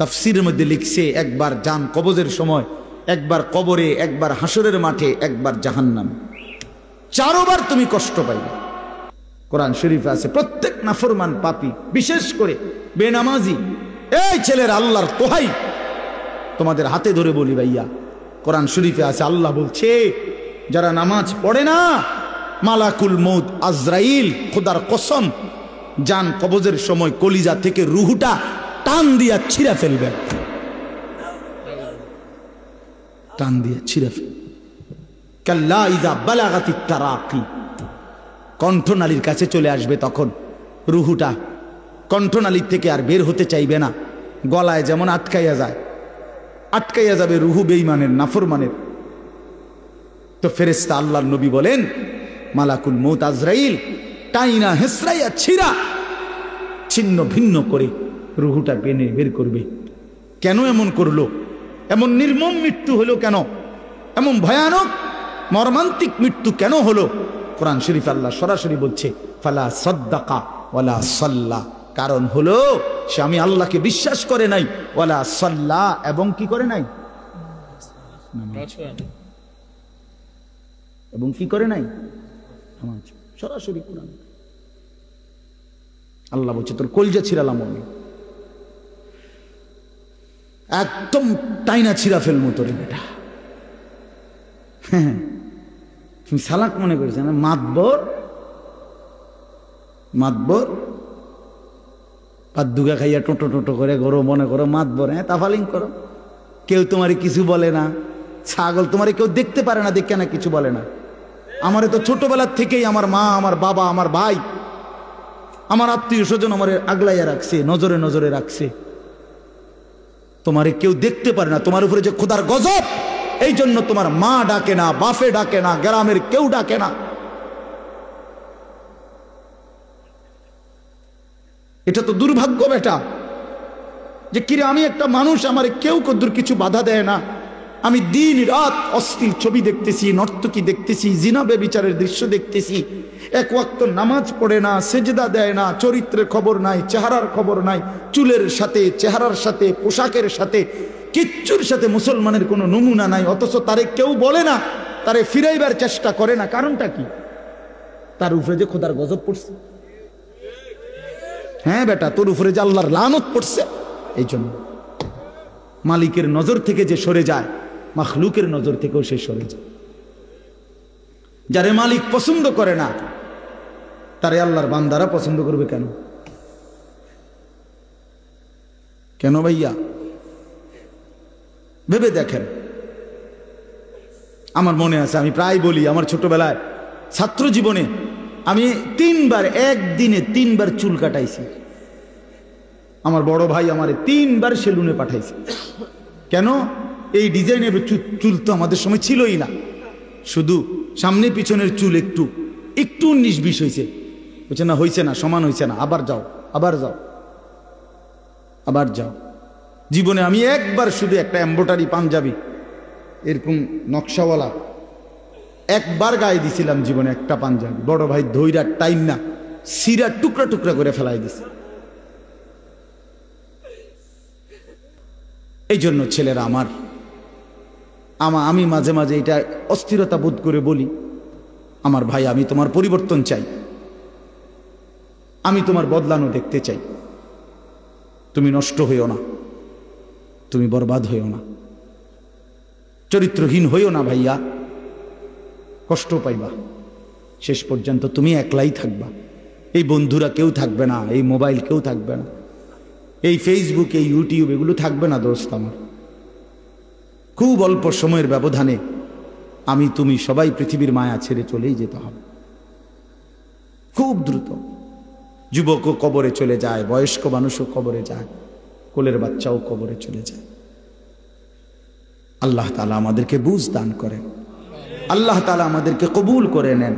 তাফসীরের মধ্যে লিখছে, একবার জান কবজের সময়, একবার কবরে, একবার হাসরের মাঠে, একবার জাহান্নামে, 4 বার তুমি কষ্ট পাইবে। কোরআন শরীফে আছে প্রত্যেক নাফরমান পাপী, বিশেষ করে বেনামাজি, এই ছেলের আল্লাহর তোহাই তোমাদের হাতে ধরে বলি ভাইয়া, কোরআন শরীফে আছে, আল্লাহ বলছে যারা নামাজ পড়ে না, মালাকুল মউত আজরাইল খোদার কসম জান কবজের সময় কলিজা থেকে রুহুটা টান দিয়া ছিঁড়া ফেলবে, টান দিয়া ছিঁড়া ফেলবে। কাল্লা ইযা বালাগাতিত তারাকি, কণ্ঠনালীর কাছে চলে আসবে, তখন রুহুটা কণ্ঠনালীর থেকে আর বের হতে চাইবে না, গলায় যেমন আটকাইয়া যায়, আটকাইয়া যাবে রুহু বেঈমানের, নাফরমানের। তো ফেরেশতা আল্লাহর নবী বলেন, মালাকুল মউত আজরাইল টাইনা হেসরাইয়া ছিঁড়া ছিন্ন ভিন্ন করে রুহুটা টেনে বের করবে। কেন এমন করলো? এমন নির্মম মৃত্যু হলো কেন? এমন ভয়ানক মর্মান্তিক মৃত্যু কেন হলো? কোরআন শরীফ আল্লাহ সরাসরি বলছে, ফালা সাদ্দাকা ওয়ালা সাল্লা, কারণ হলো সে আমি আল্লাহকে বিশ্বাস করে নাই, ওয়ালা সাল্লা, এবং কি করে নাই, এবং কি করে নাই, সরাসরি কোরআন আল্লাহ বলছে তোর কলজা ছিড়ালাম আমি, একদম টাইনা ছিঁড়া ফেলবো তোরে বেটা। হ্যাঁ, তুমি সালাক মনে করেছ না, মাতবর, মাতবর পাদ্দুগা খাইয়া টোটো টোটো করে গরো মনে করো মাতবর, হ্যাঁ তাফালিং করো, কেউ তোমারে কিছু বলে না, ছাগল তোমারে কেউ দেখতে পারে না, দেখে না কিছু বলে না। আমারে তো ছোটবেলার থেকেই আমার মা, আমার বাবা, আমার ভাই, আমার আত্মীয় স্বজন আমারে আগলাইয়া রাখছে, নজরে নজরে রাখছে। তোমারে কেউ দেখতে পারে না, তোমার উপরে যে খোদার গজব, এই জন্য তোমার মা ডাকে না, বাপে ডাকে না, গ্রামের কেউ ডাকে না। এটা তো দুর্ভাগ্য বেটা, যে কিরে আমি একটা মানুষ, আমার কেউ কদ্দুর কিছু বাধা দেয় না, আমি দিন রাত অশ্লীল ছবি দেখতেছি, নর্তকী দেখতেছি, জিনা ব্যভিচারের দৃশ্য দেখতেছি, এক ওয়াক্ত নামাজ পড়ে না, সেজদা দেয় না, চরিত্রের খবর নাই, চেহারার খবর নাই, চুলের সাথে, চেহারার সাথে, পোশাকের সাথে, কিচ্ছুর সাথে মুসলমানের কোনো নমুনা নাই, অথচ তারে কেউ বলে না, তারে ফিরাইবার চেষ্টা করে না। কারণটা কি? তার উপরে যে খোদার গজব পড়ছে। হ্যাঁ বেটা, তোর উপরে যে আল্লাহর লানত পড়ছে, এই জন্য মালিকের নজর থেকে যে সরে যায়, মাখলুকের নজর থেকেও সে সরে যায়। যারে মালিক পছন্দ করে না, তারে আল্লাহর বান্দারা পছন্দ করবে কেন? কেন ভাইয়া? ভেবে দেখেন। আমার মনে আছে, আমি প্রায় বলি, আমার ছোটবেলায় ছাত্র জীবনে আমি 3 বার, একদিনে 3 বার চুল কাটাইছি। আমার বড় ভাই আমারে 3 বার সেলুনে পাঠাইছে। কেন? এই ডিজাইনের চুল তো আমাদের সময় ছিলই না, শুধু সামনে পিছনের চুল একটু একটু 19-20 হয়েছে, বলছে না হয়েছে না, সমান হয়েছে না, আবার যাও, আবার যাও, আবার যাও। জীবনে আমি একবার শুধু একটা এম্ব্রয়ডারি পাঞ্জাবি এরকম নকশাওয়ালা একবার গায়ে দিছিলাম জীবনে, একটা পাঞ্জাবি। বড় ভাই ধৈরার টাইম না, সিরা টুকরা টুকরা করে ফেলাই দিছে। এই জন্য ছেলেরা আমি মাঝে মাঝে এটা অস্থিরতা বোধ করে বলি, আমার ভাই, আমি তোমার পরিবর্তন চাই, আমি তোমার বদলানো দেখতে চাই। তুমি নষ্ট হইও না, তুমি বরবাদ হইও না, চরিত্রহীন হইও না ভাইয়া, কষ্ট পাইবা, শেষ পর্যন্ত তুমি একলাই থাকবা। এই বন্ধুরা কেউ থাকবে না, এই মোবাইল কেউ থাকবে না, এই ফেসবুক, এই ইউটিউব, এগুলো থাকবে না দোস্ত আমার। খুব অল্প সময়ের ব্যবধানে আমি তুমি সবাই পৃথিবীর মায়া ছেড়ে চলেই যেতে হবে, খুব দ্রুত। যুবকও কবরে চলে যায়, বয়স্ক মানুষও কবরে যায়, কোলের বাচ্চাও কবরে চলে যায়। আল্লাহ তাআলা আমাদেরকে বুঝ দান করেন, আল্লাহ তাআলা আমাদেরকে কবুল করে নেন।